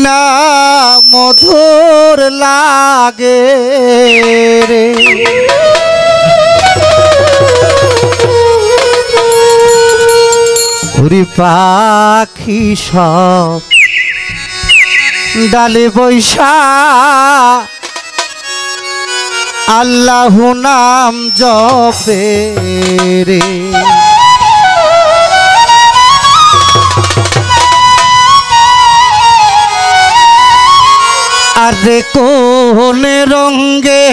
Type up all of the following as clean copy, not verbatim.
না মধুর লাগে রে উড়ি পাখি সব ডালে বৈশা আল্লাহু নাম জপে রে আরে কোন রঙে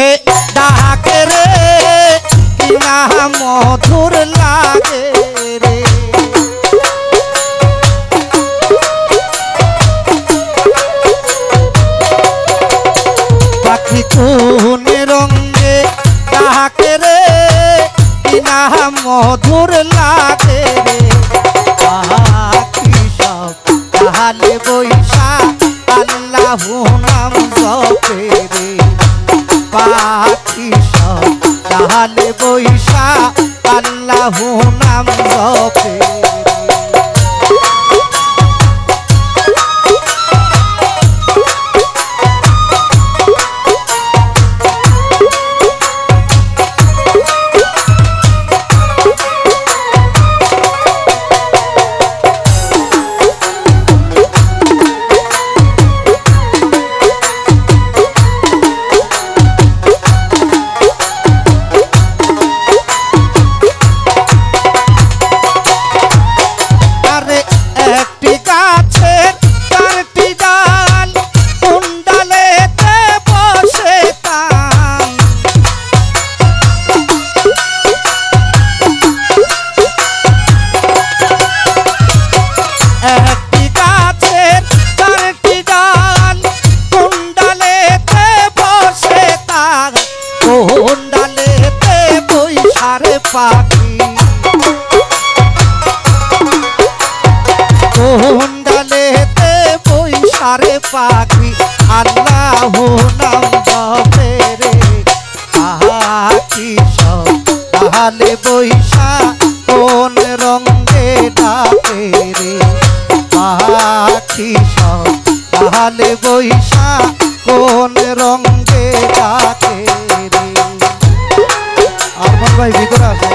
ডাকে রে কিনা মধুর লাগে রে পাখি কোন রঙে ডাকে রে কিনা মধুর লাগে রে পাখি সব ডালে বৈশা আল্লাহু নাম জপে রে পাখি সব ডালে বৈশা আল্লাহু নাম জপে পাখি কোন ডালেতে বৈশারে পাখি আল্লাহু নাম জপে রে পাখি সব ডালে বৈশা কোন রঙে ডাকে রে পাখি সব ডালে বৈশা কোন রঙে ডাকে রে আরমান ভাই ভিতরে আসো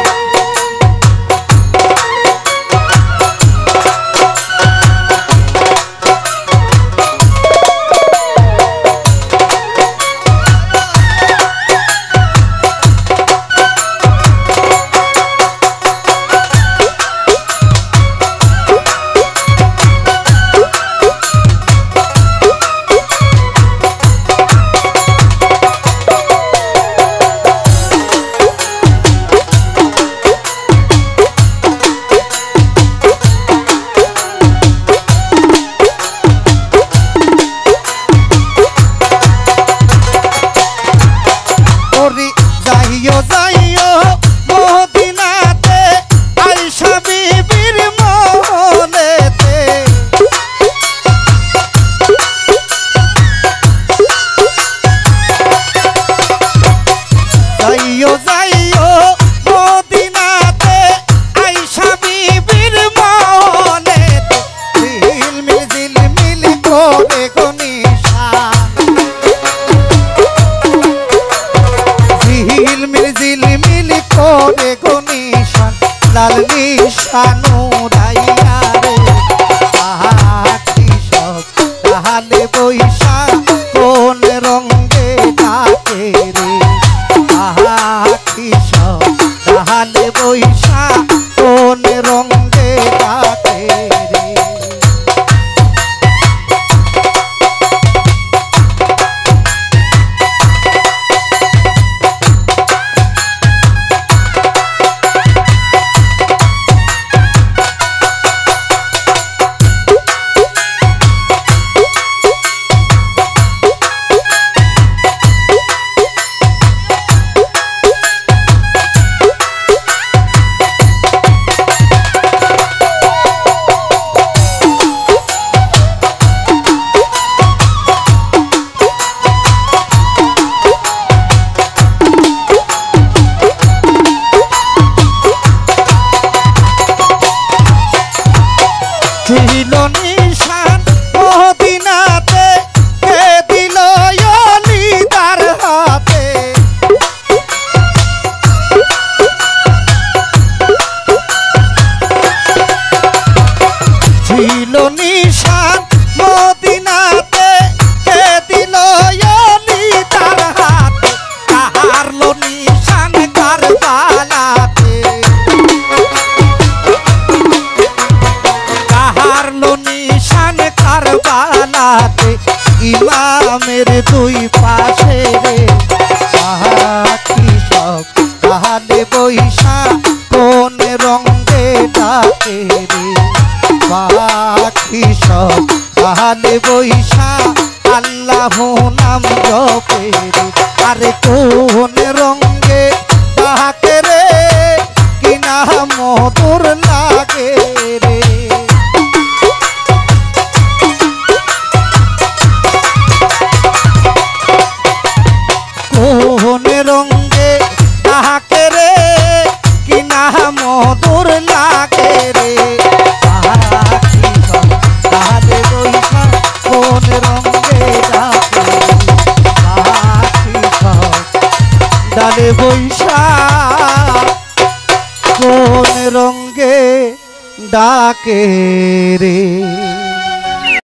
যাইও যাইও মদিনাতে আয়েশা বিবির মহলেতে যাইও যাইও মদিনাতে আয়েশা বিবির মহলেতে ঝিলমিল করে গনিশা ঝিলমিল করে গনিশান লাল নিশানো রাইয়া রে পাখি সব ডালে বৈশা কোন রঙে ডাকে রে পাখি সব ডালে বৈশা কোন রঙে ডাকে রে ছিল নিশান মদিনাতে কৃষক তাহলে বৈশা আল্লাহ নাম জপে রে আরে কোন রঙে তাহাকে রে কিনা মধুর লাগে রে কোন রঙে তাহাকে রে কিনা মধুর লাগে রে তাহলে বৈশা কোন রঙে ডাকে ডালে বৈশা কোন রঙে ডাকে রে।